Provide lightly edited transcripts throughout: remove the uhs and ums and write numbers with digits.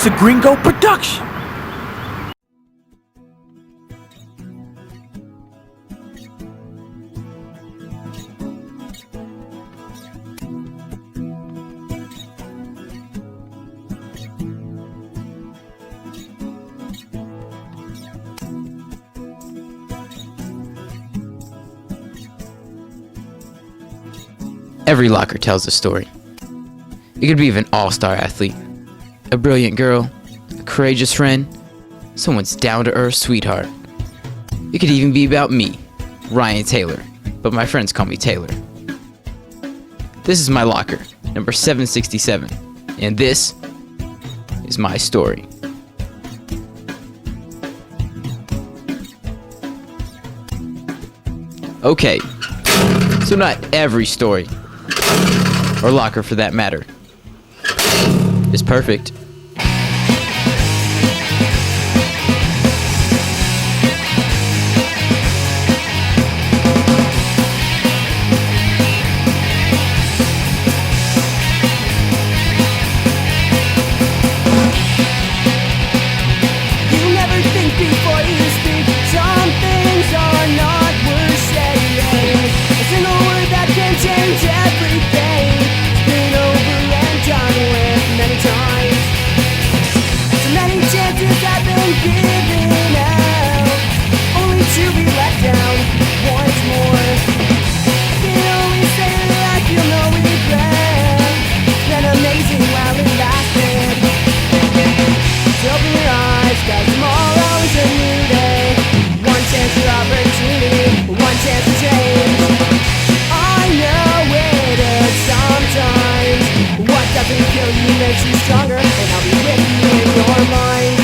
a Gringo production. Every locker tells a story. It could be of an all-star athlete, a brilliant girl, a courageous friend, someone's down-to-earth sweetheart. It could even be about me, Ryan Taylor, but my friends call me Taylor. This is my locker, number 767, and this is my story. Okay, so not every story, or locker for that matter, is perfect. You never think before you speak. Some things are not worth saying. A single word that can change everything. It's been over and done with many times. So many chances have been given out, only to be let down once more. I can only say that I feel no regret. It's been amazing while it lasted. So open your eyes, 'cause tomorrow is a new day. One chance for opportunity, one chance to change. I know it hurts sometimes. What doesn't kill you makes you stronger, and I'll be with you in your mind.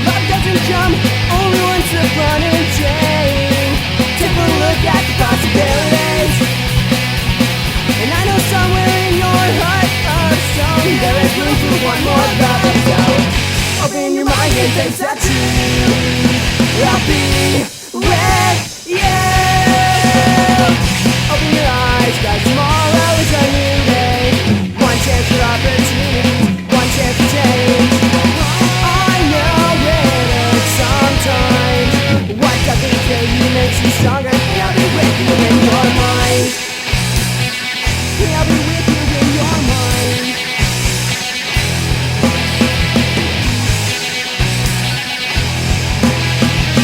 Love doesn't come only once upon a day. Take a look at the possibilities, and I know somewhere in your heart of stone there is room for one more love. So open your mind and face the truth. I'll be with you. Open your eyes, 'cause tomorrow is a new day. One chance for opportunity, one chance to change. I know it hurts sometimes. What doesn't kill you makes you stronger. And I'll be with you in your mind. I'll be with you in your mind.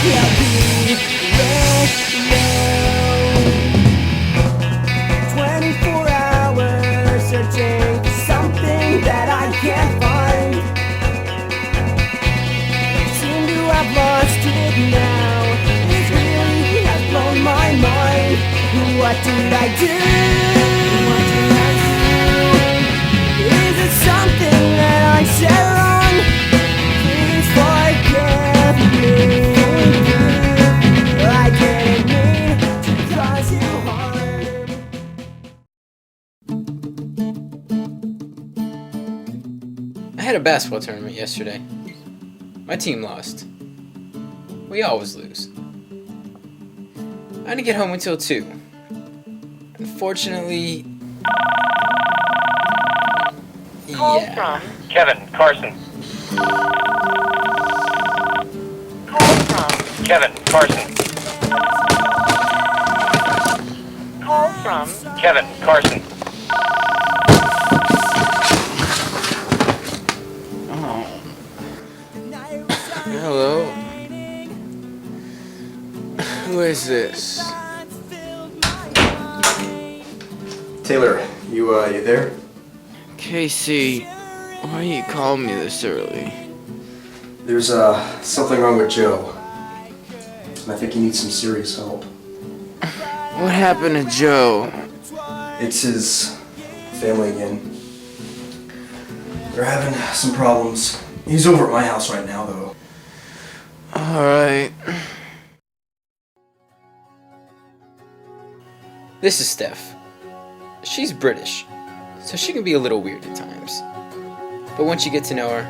I'll be with you. 24 hours searching for something that I can't find. Seem to have lost it now. It really has blown my mind. What did I do? Is it something that I said wrong? Please forgive me. I didn't mean to cause you harm. I had a basketball tournament yesterday. My team lost. We always lose. I didn't get home until 2. Unfortunately... Call yeah. from Kevin Carson. Call from Kevin Carson. Call from Kevin Carson. Oh. Hello? Who is this? Taylor, you there? Casey, why you call me this early? There's something wrong with Joe, and I think he needs some serious help. What happened to Joe? It's his family again. They're having some problems. He's over at my house right now, though. Alright. This is Steph. She's British, so she can be a little weird at times. But once you get to know her,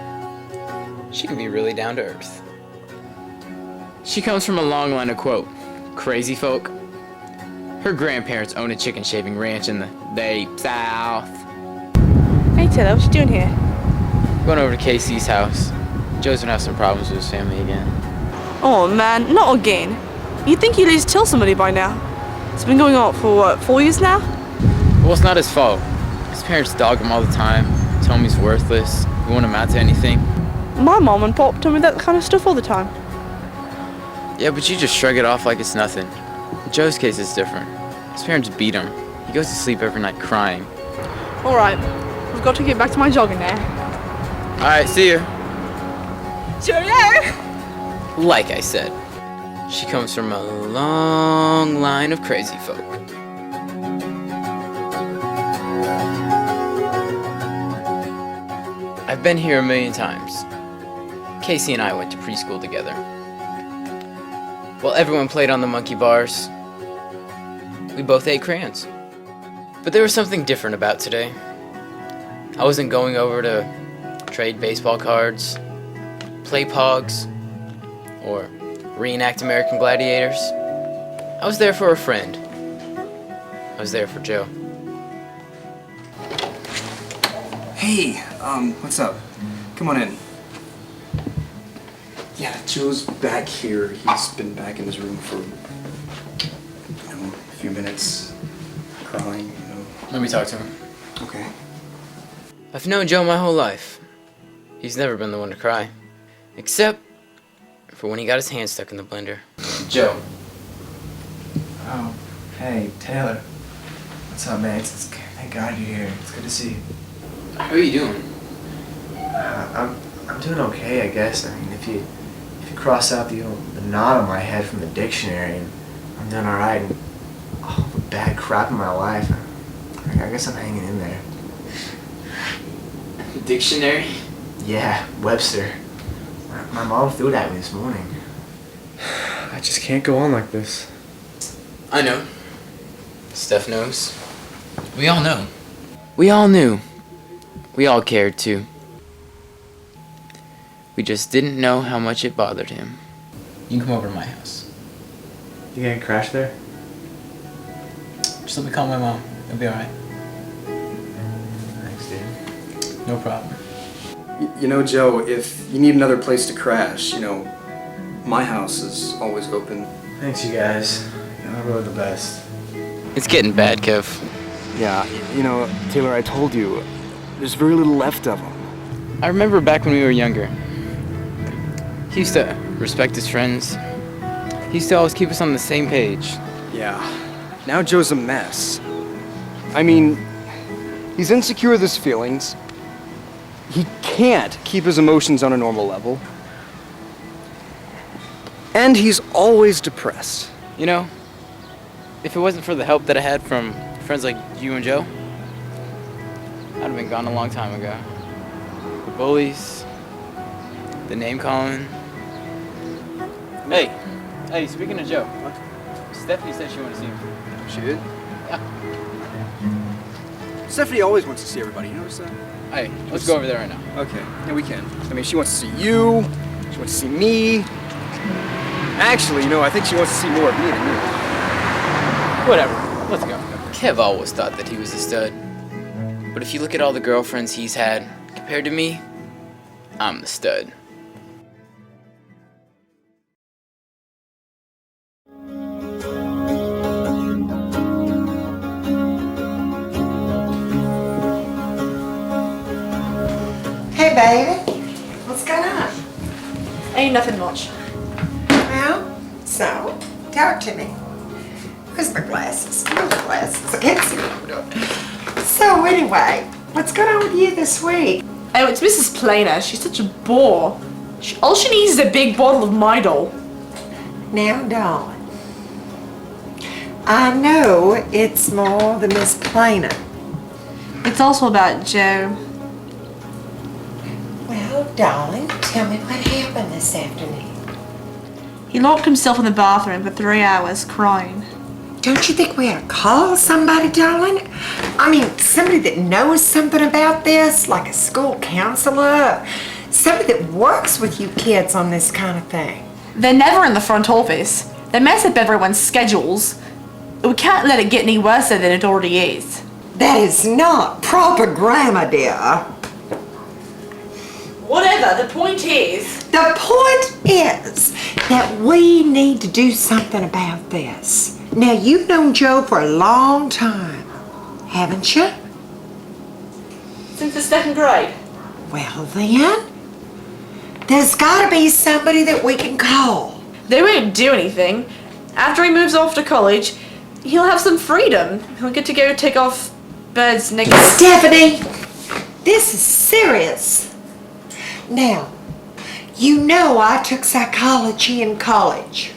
she can be really down to earth. She comes from a long line of, quote, crazy folk, Her grandparents own a chicken shaving ranch in the South. Hey Taylor, what you doing here? Going over to Casey's house. Joe's gonna have some problems with his family again. Oh man, not again. You'd think you'd at least tell somebody by now. It's been going on for what, 4 years now? Well, it's not his fault. His parents dog him all the time, tell him he's worthless, he won't amount to anything. My mom and pop tell me that kind of stuff all the time. Yeah, but you just shrug it off like it's nothing. In Joe's case, it's different. His parents beat him. He goes to sleep every night crying. Alright, I've got to get back to my jogging now. Alright, see ya. Cheerio! Like I said, she comes from a long line of crazy folk. I've been here a million times. Casey and I went to preschool together. While everyone played on the monkey bars, we both ate crayons. But there was something different about today. I wasn't going over to trade baseball cards, play pogs, or reenact American Gladiators. I was there for a friend. I was there for Joe. Hey, what's up? Come on in. Yeah, Joe's back here. He's been back in his room for, a few minutes, crying, Let me talk to him. Okay. I've known Joe my whole life. He's never been the one to cry. Except for when he got his hand stuck in the blender. Joe. Oh, hey, Taylor. What's up, man? Thank God you're here. It's good to see you. How are you doing? I'm doing okay, I guess. I mean, if you cross out the knot on my head from the dictionary, and I'm doing all right. And all the bad crap in my life, I guess I'm hanging in there. Dictionary? Yeah, Webster. My mom threw it at me this morning. I just can't go on like this. I know. Steph knows. We all know. We all knew. We all cared too. We just didn't know how much it bothered him. You can come over to my house. You gonna crash there? Just let me call my mom. It'll be alright. Thanks, dude. No problem. Joe, if you need another place to crash, my house is always open. Thanks, you guys. Y'all are really the best. It's getting bad, Kev. Yeah, Taylor, I told you, there's very little left of them. I remember back when we were younger. He used to respect his friends. He used to always keep us on the same page. Yeah. Now Joe's a mess. I mean, he's insecure with his feelings. He can't keep his emotions on a normal level. And he's always depressed. If it wasn't for the help that I had from friends like you and Joe, I'd have been gone a long time ago. The bullies, the name calling. Hey, speaking of Joe, Stephanie said she wanted to see him. She did? Yeah. Stephanie always wants to see everybody, you notice that? Hey, let's go over there right now. Okay, yeah, we can. I mean, she wants to see you, she wants to see me. Actually, I think she wants to see more of me than you. Whatever, let's go. Kev always thought that he was a stud. But if you look at all the girlfriends he's had, compared to me, I'm the stud. Hey, baby. What's going on? Ain't nothing much. Well, so, talk to me. Where's my glasses? Where's my glasses? I can't see what I'm doing. So, anyway, what's going on with you this week? Oh, it's Mrs. Plainer. She's such a bore. All she needs is a big bottle of Midol. Now, darling, I know it's more than Miss Plainer. It's also about Joe. Well, darling, tell me what happened this afternoon. He locked himself in the bathroom for 3 hours crying. Don't you think we ought to call somebody, darling? I mean, somebody that knows something about this, like a school counselor, somebody that works with you kids on this kind of thing. They're never in the front office. They mess up everyone's schedules. We can't let it get any worse than it already is. That is not proper grammar, dear. Whatever, the point is... The point is that we need to do something about this. Now, you've known Joe for a long time, haven't you? Since the 2nd grade. Well then, there's gotta be somebody that we can call. They won't do anything. After he moves off to college, he'll have some freedom. He'll get to go take off Bird's nickname. Stephanie, this is serious. Now, you know I took psychology in college.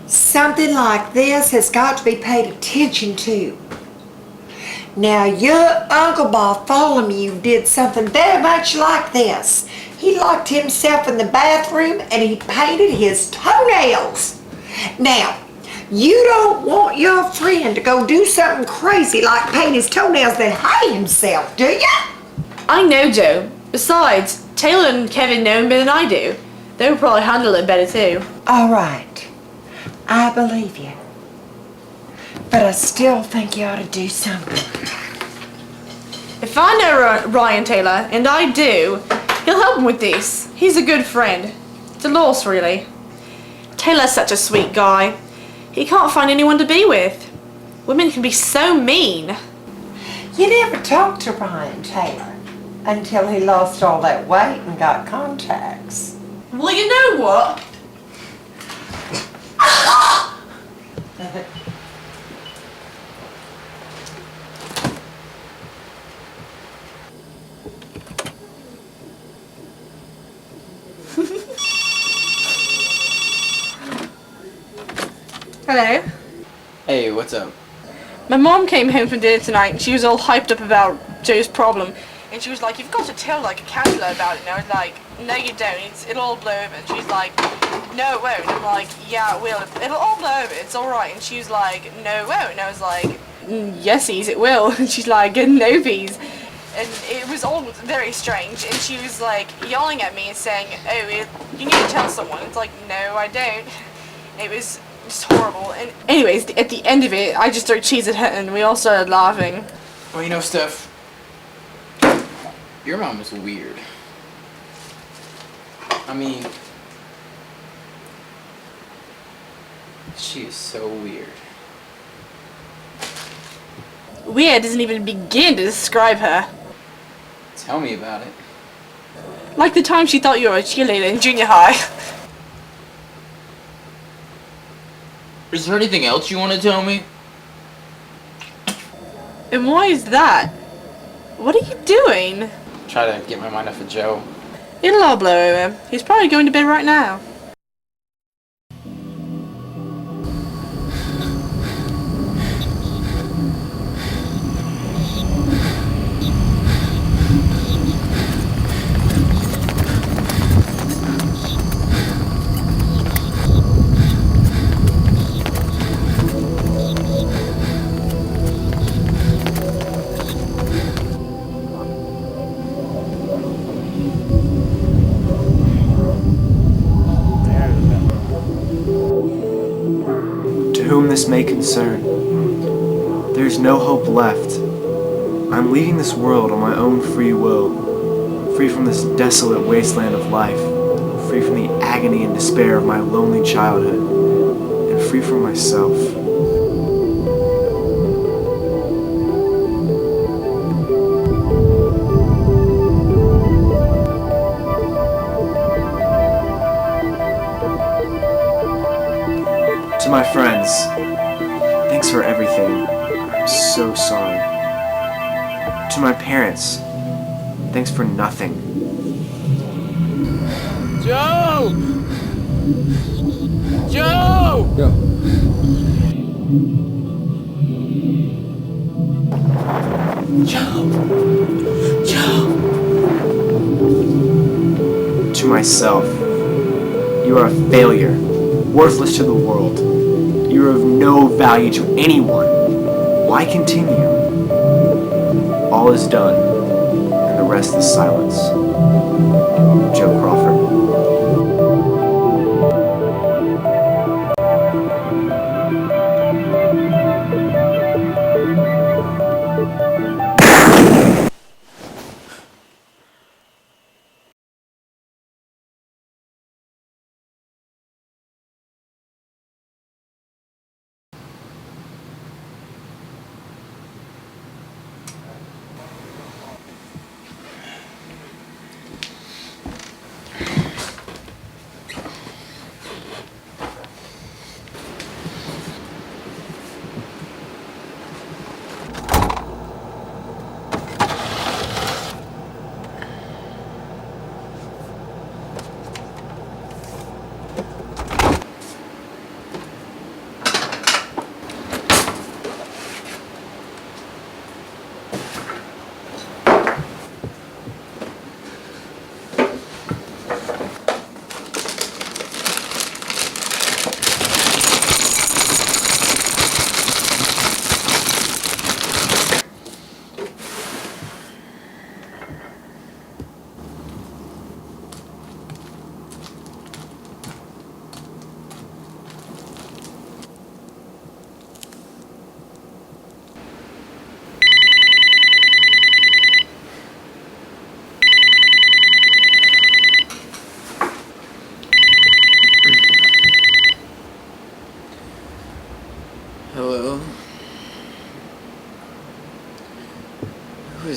Something like this has got to be paid attention to. Now, your Uncle Bartholomew did something very much like this. He locked himself in the bathroom and he painted his toenails. Now, you don't want your friend to go do something crazy like paint his toenails then hang himself, do you? I know Joe. Besides, Taylor and Kevin know him better than I do. They would probably handle it better too. All right, I believe you. But I still think you ought to do something. If I know Ryan Taylor, and I do, he'll help him with this. He's a good friend. It's a loss, really. Taylor's such a sweet guy. He can't find anyone to be with. Women can be so mean. You never talked to Ryan Taylor until he lost all that weight and got contacts. Well, you know what? Hello. Hey, what's up? My mom came home from dinner tonight and she was all hyped up about Joe's problem. And she was like, you've got to tell like a counselor about it. And I was like, no you don't, it'll all blow over. And she's like, no it won't. And I'm like, yeah it will, it'll all blow over, it's alright. And she was like, no it won't. And I was like, yesies it will. And she's like, no peas. And it was all very strange. And she was like yelling at me and saying, oh, you need to tell someone. It's like, no I don't. It was just horrible. And anyways, at the end of it, I just threw cheese at her and we all started laughing. Well, you know, Steph, your mom was weird. I mean, she is so weird. Weird doesn't even begin to describe her. Tell me about it. Like the time she thought you were a cheerleader in junior high. Is there anything else you want to tell me? And why is that? What are you doing? Try to get my mind off of Joe. It'll all blow over. He's probably going to bed right now. Whom this may concern, there is no hope left. I'm leaving this world on my own free will, free from this desolate wasteland of life, free from the agony and despair of my lonely childhood, and free from myself. To my friends, thanks for everything. I'm so sorry. To my parents, thanks for nothing. Joe! Joe! Joe! Joe! To myself, you are a failure, worthless to the world. You are of no value to anyone. Why continue? All is done, and the rest is silence. Joe Crawford.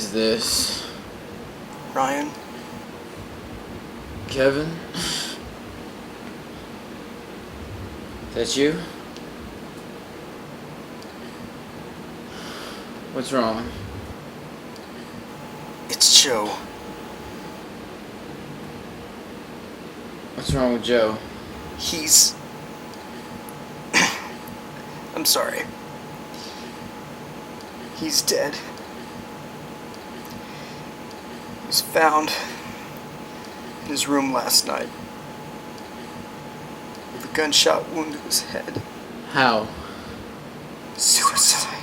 is this? Ryan? Kevin? That you? What's wrong? It's Joe. What's wrong with Joe? He's... I'm sorry. He's dead. He was found in his room last night with a gunshot wound to his head. How? Suicide.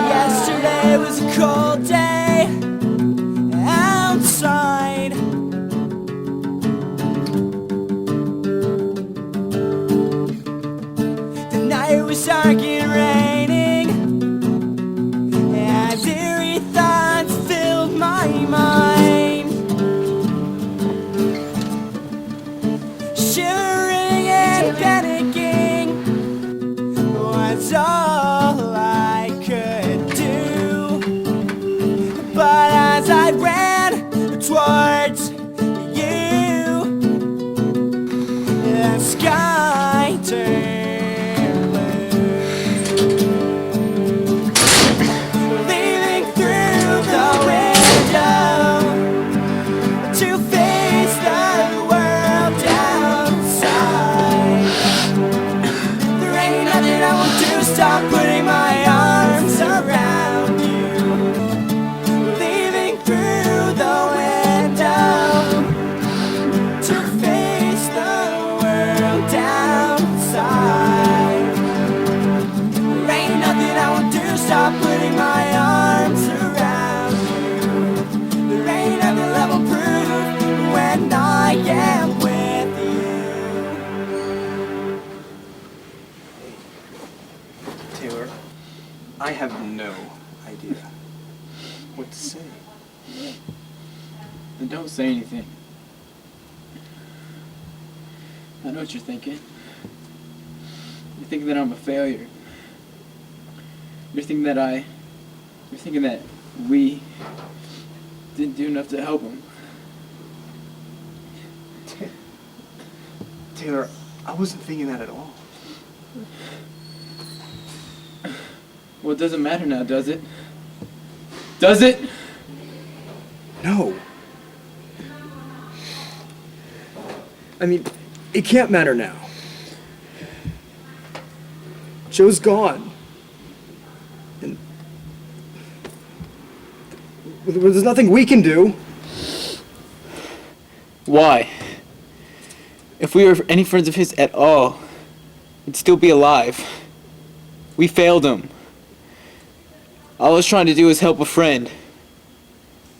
Yesterday was a cold day outside. The night was dark and raining, as eerie thoughts filled my mind. Shivering and panicking was all I could do. But as I ran towards you, the sky turned blue. Leaving through the window to face the world outside. There ain't nothing I won't do, stop putting my arms around you. Leaving through the window to face the world outside. There ain't nothing I won't do, stop putting my arms around you. There ain't nothing that will prove when I am with you. Taylor, I have no idea what to say. Then don't say anything. I know what you're thinking. You're thinking that I'm a failure. You're thinking that we didn't do enough to help him. Taylor, I wasn't thinking that at all. Well, it doesn't matter now, does it? Does it? No. I mean, it can't matter now. Joe's gone. And there's nothing we can do. Why? If we were any friends of his at all, we'd still be alive. We failed him. All I was trying to do was help a friend.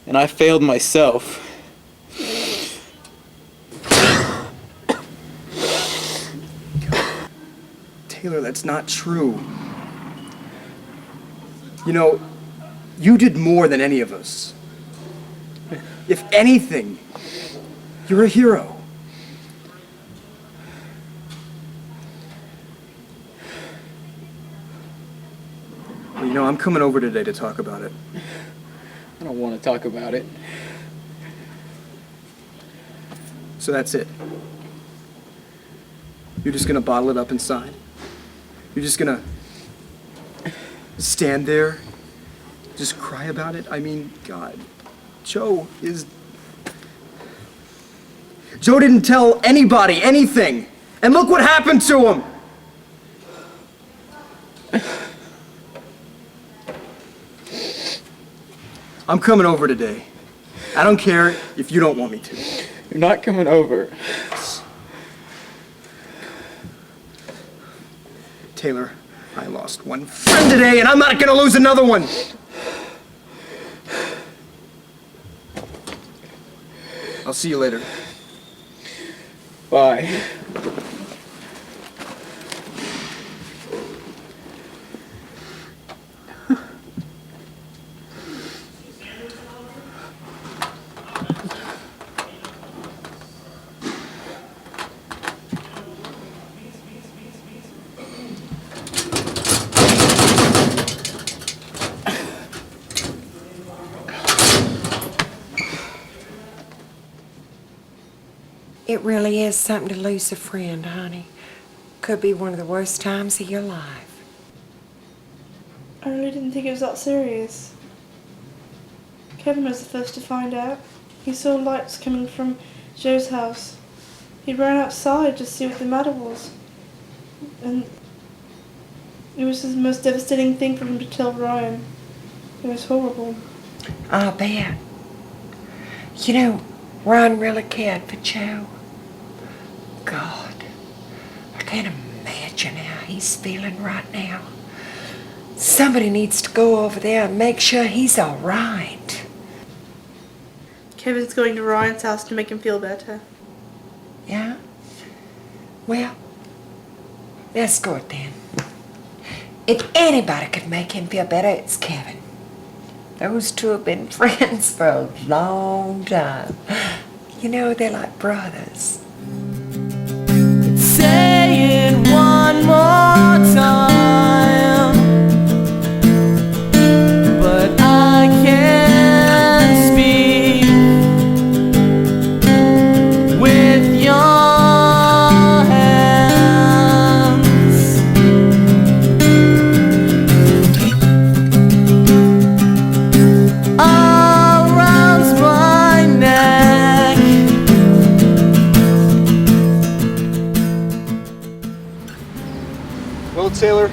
And I failed myself. Taylor, that's not true. You know, you did more than any of us. If anything, you're a hero. Well, you know, I'm coming over today to talk about it. I don't want to talk about it. So that's it. You're just gonna bottle it up inside? You're just gonna stand there, just cry about it? I mean, God, Joe didn't tell anybody anything, and look what happened to him! I'm coming over today. I don't care if you don't want me to. You're not coming over. Taylor, I lost one friend today, and I'm not gonna lose another one! I'll see you later. Bye. It really is something to lose a friend, honey. Could be one of the worst times of your life. I really didn't think it was that serious. Kevin was the first to find out. He saw lights coming from Joe's house. He ran outside to see what the matter was. And it was the most devastating thing for him to tell Ryan. It was horrible. I'll bet. You know, Ron really cared for Joe. God, I can't imagine how he's feeling right now. Somebody needs to go over there and make sure he's all right. Kevin's going to Ryan's house to make him feel better. Yeah? Well, let's go it then. If anybody could make him feel better, it's Kevin. Those two have been friends for a long time. You know, they're like brothers. Say it one more time, but I can't speak with your hands. Around my neck. Well, Taylor,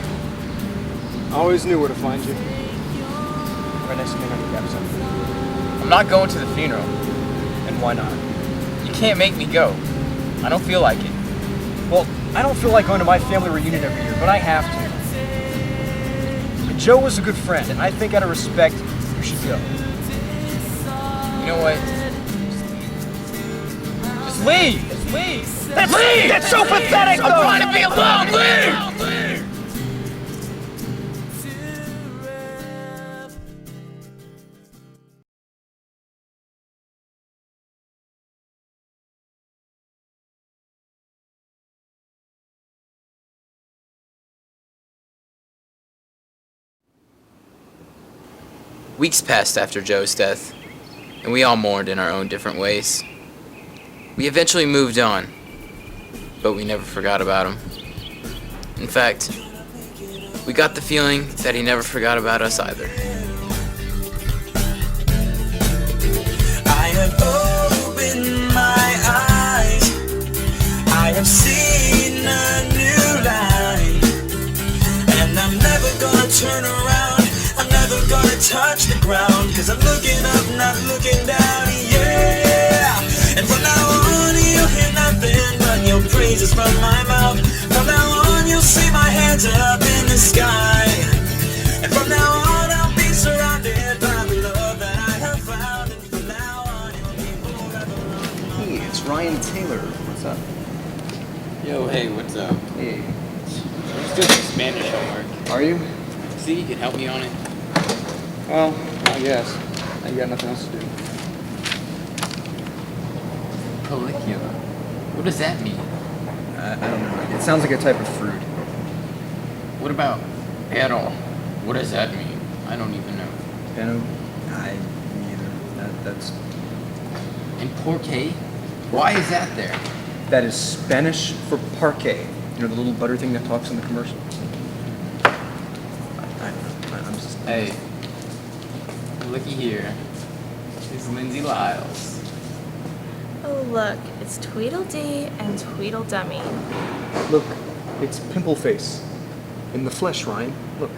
I always knew where to find you. Right next to me on your cab center. I'm not going to the funeral. And why not? You can't make me go. I don't feel like it. Well, I don't feel like going to my family reunion every year, but I have to. Joe was a good friend, and I think out of respect, you should go. You know what? Just leave! Just leave! Leave! That's so pathetic! I'm trying to be alone! Leave! Weeks passed after Joe's death, and we all mourned in our own different ways. We eventually moved on, but we never forgot about him. In fact, we got the feeling that he never forgot about us either. I have opened my eyes. I have seen a new light, and I'm never gonna turn around. I'm never gonna touch the ground, 'cause I'm looking up, not looking down, yeah. And from now on you'll hear nothing but your praises from my mouth. From now on you'll see my hands up in the sky. And from now on I'll be surrounded by the love that I have found. And from now on you'll be forever. Hey, it's Ryan Taylor. What's up? Yo, hey, what's up? Hey. I'm just doing some Spanish homework. Are you? See, you can help me on it. Well, I guess. I got nothing else to do. Caligula. What does that mean? I don't know. It sounds like a type of fruit. What about pero? What does that mean? I don't even know. Pero? Me either. That's... And porque? Why is that there? That is Spanish for parquet. You know, the little butter thing that talks in the commercial? I'm just... Hey, looky here. It's Lindsay Lyles. Oh look, it's Tweedledee and Tweedledummy. Look, it's Pimple Face. In the flesh, Ryan. Look.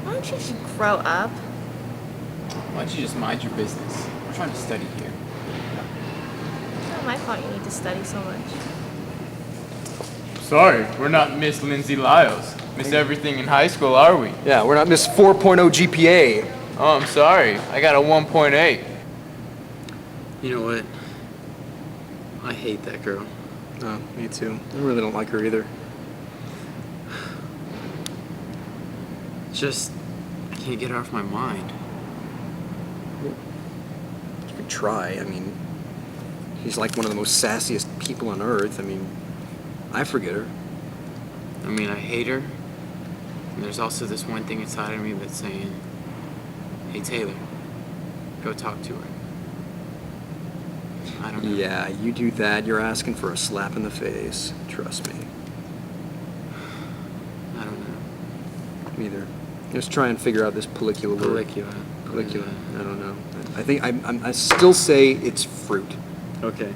Why don't you just grow up? Why don't you just mind your business? We're trying to study here. It's not my fault you need to study so much. Sorry, we're not Miss Lindsay Lyles. Miss Everything in high school, are we? Yeah, we're not Miss 4.0 GPA. Oh, I'm sorry. I got a 1.8. You know what? I hate that girl. Oh, me too. I really don't like her either. Just, I can't get her off my mind. You could try. I mean, she's like one of the most sassiest people on earth. I mean, I forget her. I mean, I hate her. And there's also this one thing inside of me that's saying, hey Taylor, go talk to her. I don't know. Yeah, you do that, you're asking for a slap in the face. Trust me. I don't know. Neither. Just try and figure out this follicular word. Follicular. I don't know. I still say it's fruit. Okay.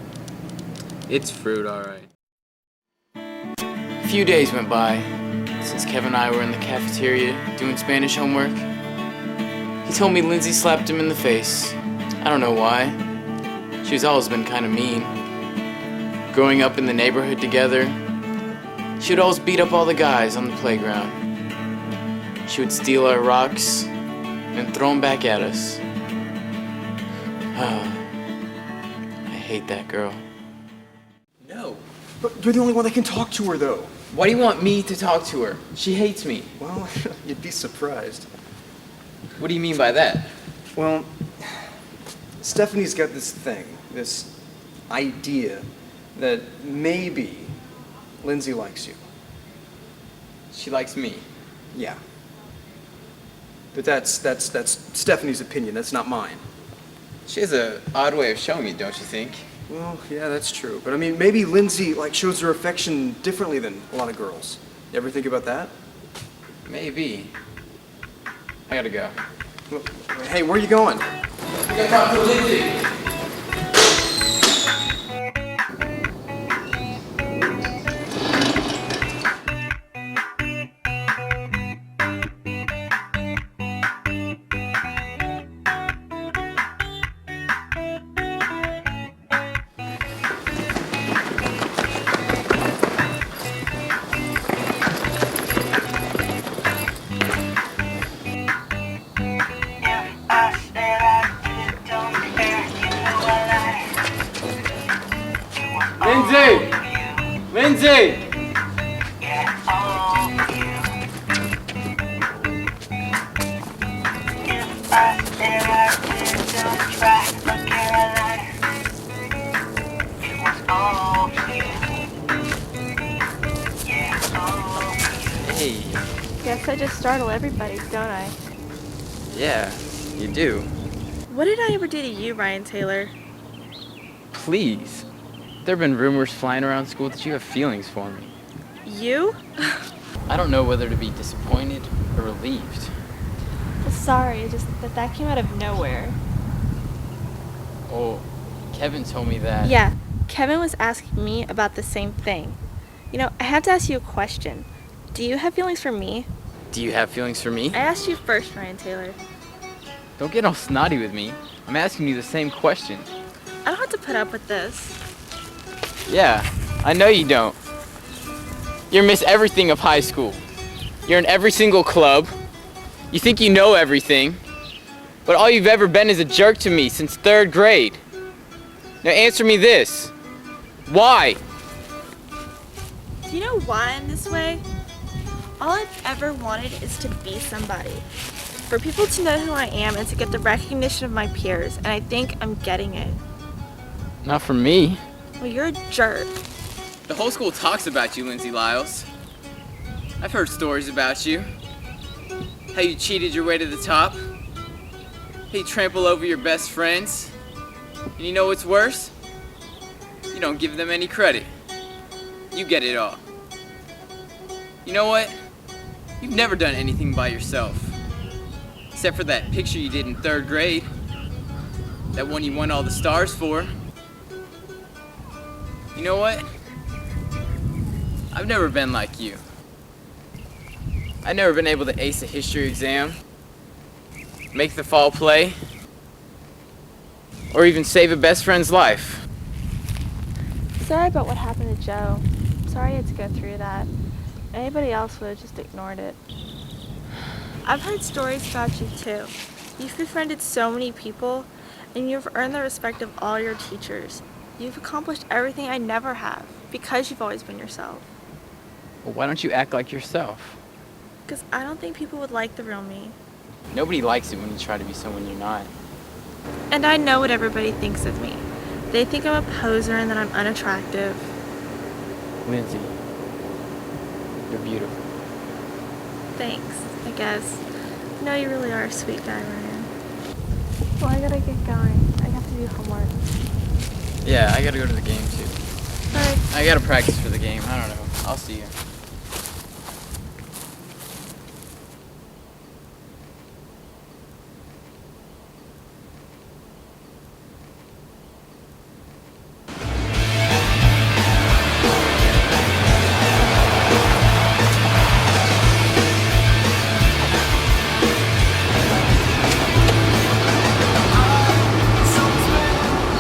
It's fruit, alright. A few days went by since Kevin and I were in the cafeteria doing Spanish homework. He told me Lindsay slapped him in the face. I don't know why. She's always been kind of mean. Growing up in the neighborhood together, she would always beat up all the guys on the playground. She would steal our rocks and throw them back at us. I hate that girl. No. But you're the only one that can talk to her, though. Why do you want me to talk to her? She hates me. Well, you'd be surprised. What do you mean by that? Well, Stephanie's got this thing, this idea that maybe Lindsay likes you. She likes me. Yeah. But that's Stephanie's opinion, that's not mine. She has an odd way of showing it, don't you think? Well, yeah, that's true. But I mean, maybe Lindsay, shows her affection differently than a lot of girls. You ever think about that? Maybe. I gotta go. Well, hey, where are you going? I gotta talk to Lindsay. Lindsay! Hey. Guess I just startle everybody, don't I? Yeah, you do. What did I ever do to you, Ryan Taylor? Please. There have been rumors flying around school that you have feelings for me. You? I don't know whether to be disappointed or relieved. Well, sorry, just that came out of nowhere. Oh, Kevin told me that. Yeah, Kevin was asking me about the same thing. You know, I have to ask you a question. Do you have feelings for me? Do you have feelings for me? I asked you first, Ryan Taylor. Don't get all snotty with me. I'm asking you the same question. I don't have to put up with this. Yeah, I know you don't. You're Miss Everything of high school. You're in every single club. You think you know everything. But all you've ever been is a jerk to me since 3rd grade. Now answer me this. Why? Do you know why I'm this way? All I've ever wanted is to be somebody. For people to know who I am and to get the recognition of my peers, and I think I'm getting it. Not from me. Well, you're a jerk. The whole school talks about you, Lindsay Lyles. I've heard stories about you. How you cheated your way to the top. How you trample over your best friends. And you know what's worse? You don't give them any credit. You get it all. You know what? You've never done anything by yourself. Except for that picture you did in 3rd grade. That one you won all the stars for. You know what? I've never been like you. I've never been able to ace a history exam, make the fall play, or even save a best friend's life. Sorry about what happened to Joe. Sorry I had to go through that. Anybody else would have just ignored it. I've heard stories about you too. You've befriended so many people, and you've earned the respect of all your teachers. You've accomplished everything I never have, because you've always been yourself. Well, why don't you act like yourself? Because I don't think people would like the real me. Nobody likes it when you try to be someone you're not. And I know what everybody thinks of me. They think I'm a poser and that I'm unattractive. Lindsay, you're beautiful. Thanks, I guess. No, you really are a sweet guy, Ryan. Well, I gotta get going. I have to do homework. Yeah, I gotta go to the game too. Alright. I gotta practice for the game. I don't know. I'll see you.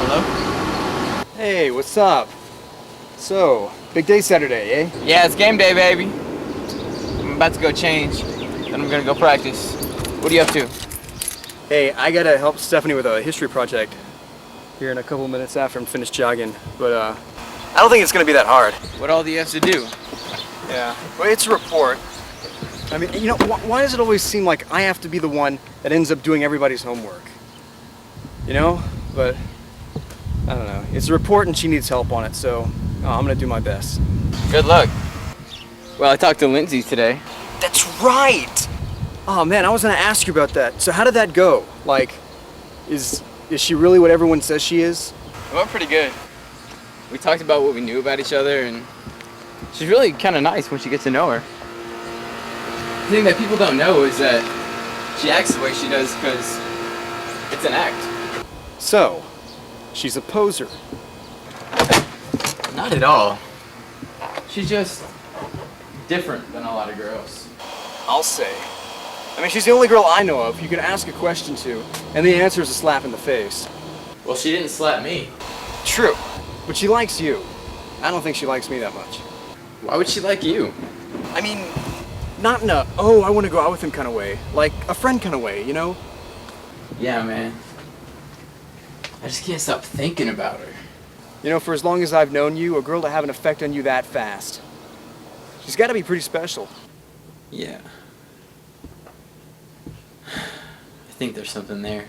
Hello? Hey, what's up? So, big day Saturday, eh? Yeah, it's game day, baby. I'm about to go change. Then I'm gonna go practice. What are you up to? Hey, I gotta help Stephanie with a history project here in a couple minutes after I'm finished jogging, but I don't think it's gonna be that hard. What all do you have to do? Yeah, well, it's a report. I mean, you know, why does it always seem like I have to be the one that ends up doing everybody's homework? You know? But, I don't know. It's a report and she needs help on it, so I'm gonna do my best. Good luck. Well, I talked to Lindsay today. That's right! Oh man, I was gonna ask you about that. So how did that go? Like, is she really what everyone says she is? It went pretty good. We talked about what we knew about each other, and she's really kind of nice when she gets to know her. The thing that people don't know is that she acts the way she does because it's an act. So, she's a poser. Not at all. She's just different than a lot of girls. I'll say. I mean, she's the only girl I know of you can ask a question to, and the answer is a slap in the face. Well, she didn't slap me. True, but she likes you. I don't think she likes me that much. Why would she like you? I mean, not in a, oh, I want to go out with him kind of way. Like, a friend kind of way, you know? Yeah, man. I just can't stop thinking about her. You know, for as long as I've known you, a girl to have an effect on you that fast, she's got to be pretty special. Yeah. I think there's something there.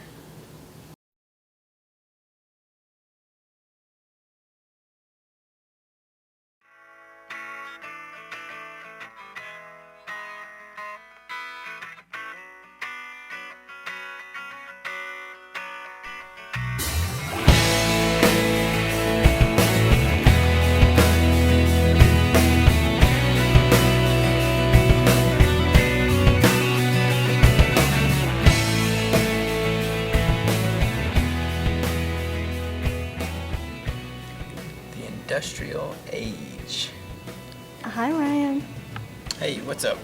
Industrial age. Hi, Ryan. Hey, what's up?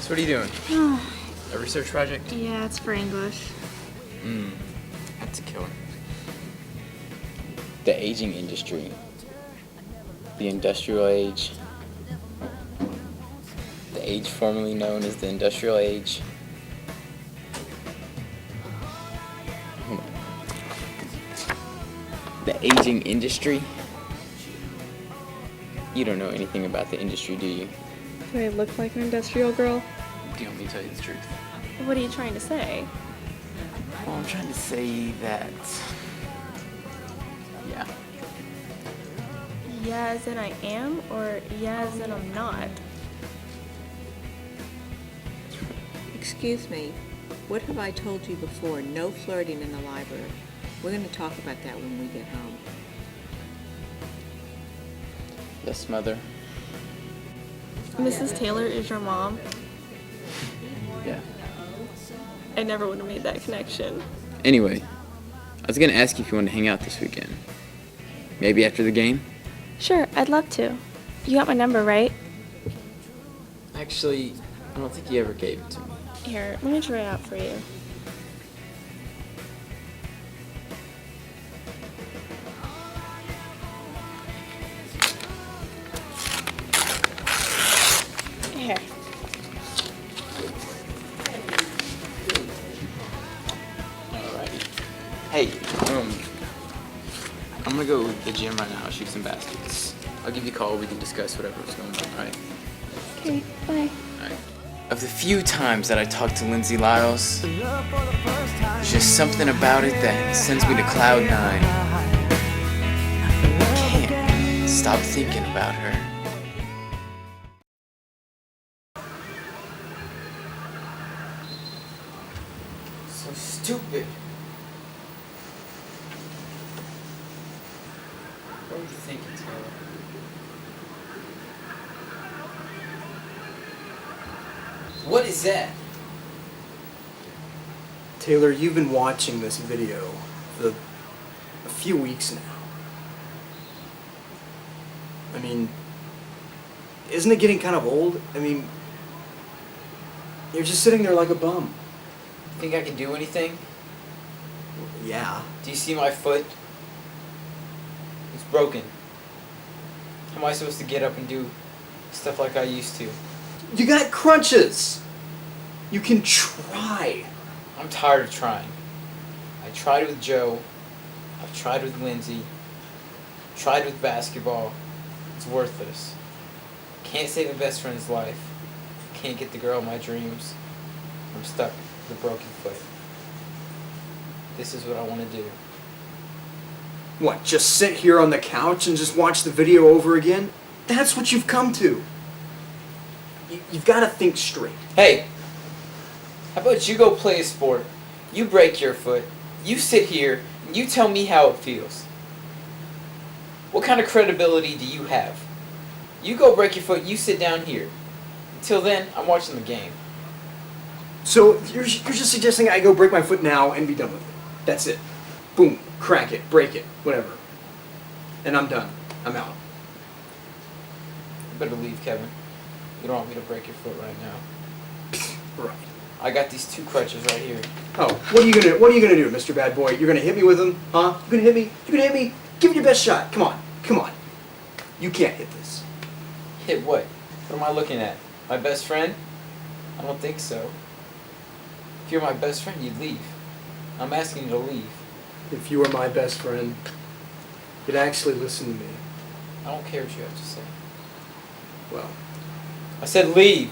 So what are you doing? A research project? Yeah, it's for English. That's a killer. The aging industry. The industrial age. The age formerly known as the industrial age. The aging industry? You don't know anything about the industry, do you? Do I look like an industrial girl? Do you want me to tell you the truth? What are you trying to say? Well, I'm trying to say that... Yeah. Yeah, as in I am, or yeah, as in I'm not? Excuse me, what have I told you before? No flirting in the library. We're going to talk about that when we get home. Yes, Mother. Mrs. Taylor is your mom? Yeah. I never would have made that connection. Anyway, I was gonna ask you if you want to hang out this weekend. Maybe after the game? Sure, I'd love to. You got my number, right? Actually, I don't think you ever gave it to me. Here, let me try it out for you. Here. Alrighty. Hey, I'm gonna go to the gym right now, shoot some baskets. I'll give you a call, we can discuss whatever's going on, alright? Okay, bye. Alright. Of the few times that I talk to Lindsay Lyles, there's just something about it that sends me to cloud nine. I can't stop thinking about her. So stupid. thinking, Taylor? What is that? Taylor, you've been watching this video for a few weeks now. I mean, isn't it getting kind of old? I mean, you're just sitting there like a bum. Think I can do anything? Yeah. Do you see my foot? It's broken. How am I supposed to get up and do stuff like I used to? You got crutches. You can try. I'm tired of trying. I tried with Joe. I've tried with Lindsay. Tried with basketball. It's worthless. Can't save a best friend's life. Can't get the girl of my dreams. I'm stuck with a broken foot. This is what I want to do. What, just sit here on the couch and just watch the video over again? That's what you've come to. You've got to think straight. Hey! How about you go play a sport? You break your foot. You sit here and you tell me how it feels. What kind of credibility do you have? You go break your foot, you sit down here. Until then, I'm watching the game. So you're just suggesting I go break my foot now and be done with it. That's it. Boom. Crack it. Break it. Whatever. And I'm done. I'm out. You better leave, Kevin. You don't want me to break your foot right now. Right. I got these 2 crutches right here. Oh, what are you gonna do, Mr. Bad Boy? You're gonna hit me with them? Huh? You gonna hit me? You gonna hit me? Give it your best shot. Come on. Come on. You can't hit this. Hit what? What am I looking at? My best friend? I don't think so. If you're my best friend, you'd leave. I'm asking you to leave. If you were my best friend, you'd actually listen to me. I don't care what you have to say. Well, I said leave.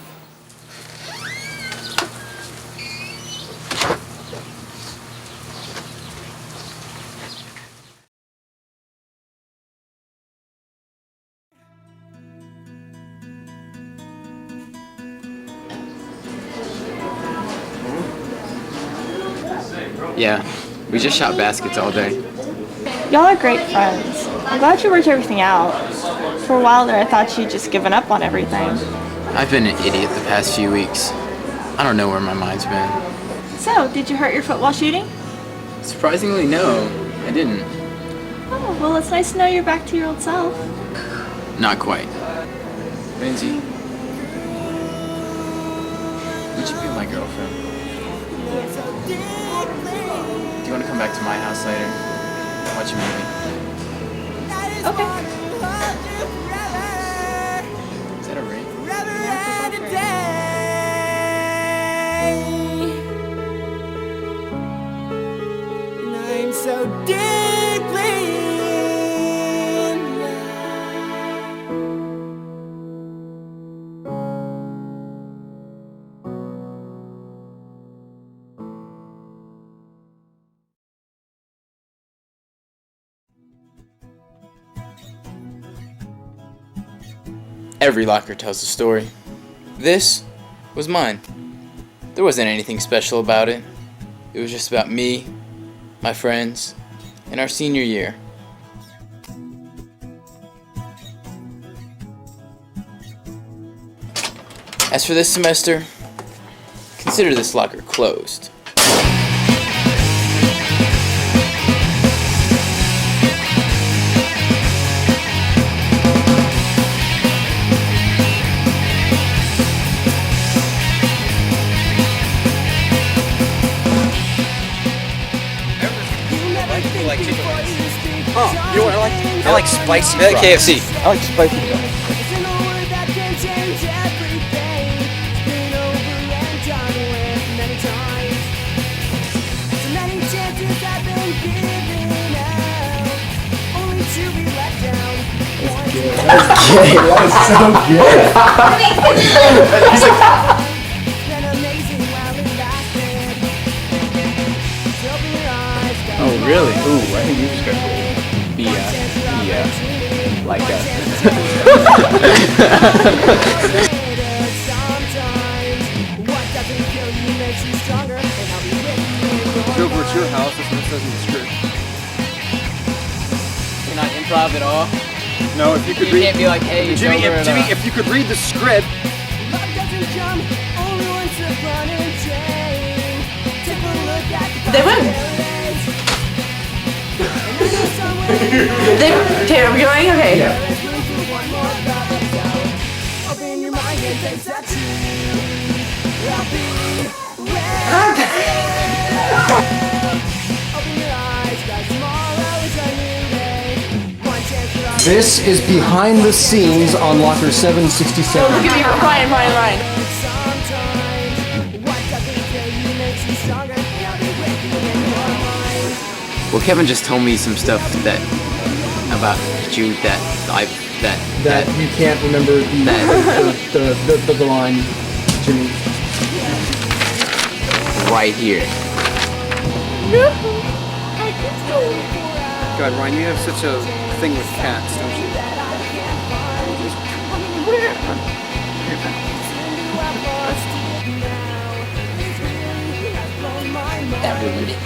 Yeah, we just shot baskets all day. Y'all are great friends. I'm glad you worked everything out. For a while there, I thought you'd just given up on everything. I've been an idiot the past few weeks. I don't know where my mind's been. So, did you hurt your foot while shooting? Surprisingly, no, I didn't. Oh, well, it's nice to know you're back to your old self. Not quite. Lindsay, would you be my girlfriend? Do you want to come back to my house later? Watch a movie. Okay. Is that a ring? I'm so deeply in love. Every locker tells a story. This was mine. There wasn't anything special about it. It was just about me, my friends, and our senior year. As for this semester, consider this locker closed. Oh, you know what I like spicy I like fries. KFC. I like spicy fries. It's in a word that can change everything. It's been over and done with many times. So many chances have been given out, only to be let down. Been amazing while it lasted. So open your eyes, got Oh, really? Ooh, I think you just got cool. Like that. Joker, it's your house. That's what it says in the script. You're not improv at all? No, if you could You read. can't be like, hey, it's Jimmy, over if, and, Jimmy, if you could read the script. Love doesn't come only once upon a day. Take a look at the They win. Okay, are we going? Okay. Open your mind and face that truth. I'll be Open your eyes, 'cause tomorrow is a new day. One chance for us. This is behind the scenes on Locker 767. Look at me, Ryan. Sometimes what doesn't kill you makes you stronger. I'll be with you in your mind. Well, Kevin just told me some stuff that about you that You can't remember the line, Jimmy. right here. God, Ryan, you have such a thing with cats, don't you? That ruined it.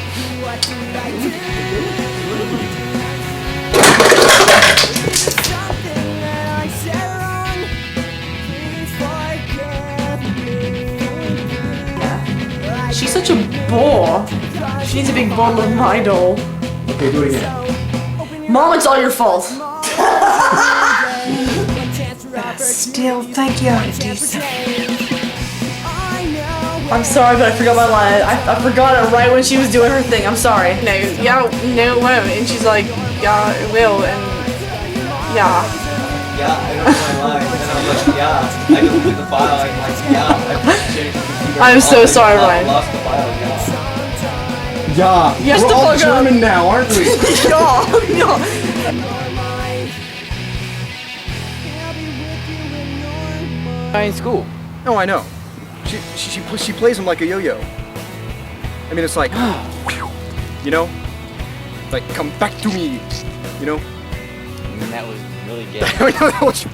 She's such a bore. She needs a big bottle of Midol. Okay, do it again. Mom, it's all your fault. Still think you ought to do something. I'm sorry, but I forgot my line. I forgot it right when she was doing her thing. I'm sorry. No, it won't. And she's like, yeah, it will. And yeah. Yeah, I don't know my line. And I'm like, yeah. I go through the file. I'm like, yeah. I changed the computer. I'm so sorry, I Ryan. lost the file. Yeah. Yeah, Yes, we're the all fuck up. German now, aren't we? In school. No, I know. She plays him like a yo-yo. I mean, it's like, you know, like come back to me, you know. And that was really gay. I know that was.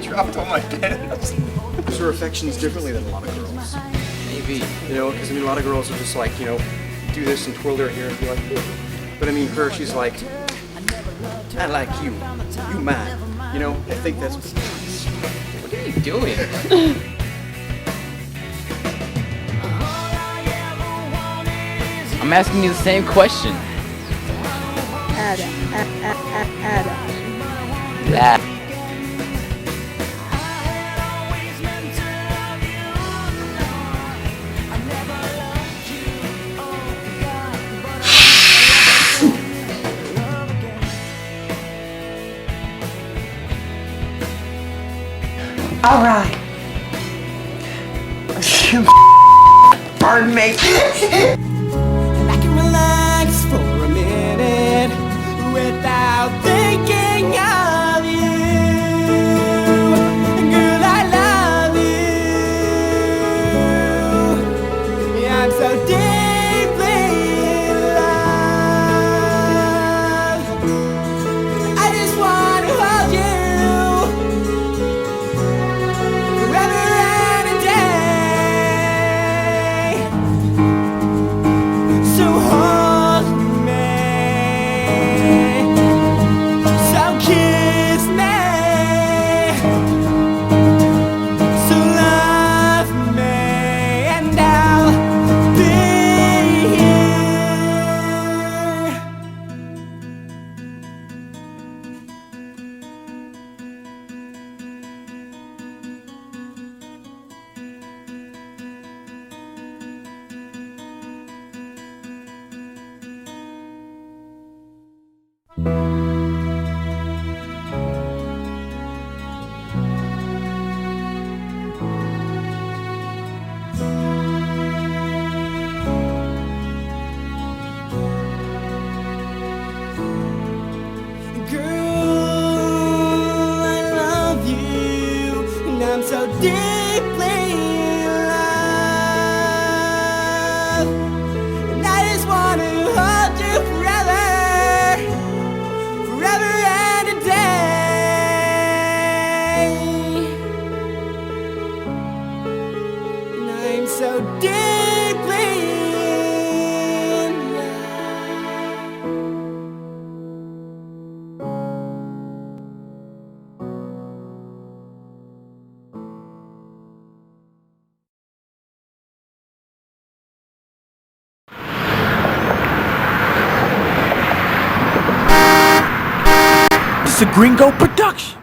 Dropped on my pants. Because her affections differently than a lot of girls. Maybe. You know, because I mean, a lot of girls are just like, you know, do this and twirl their hair and be like, but I mean, her, she's like, I like you, mine. You know, I think that's. What are you doing? I'm asking you the same question. That. All right. Pardon me. And I can relax for a minute without thinking of you. Girl, I love you. I'm so deeply in love. I just want to hold you forever and a day. a Gringo production.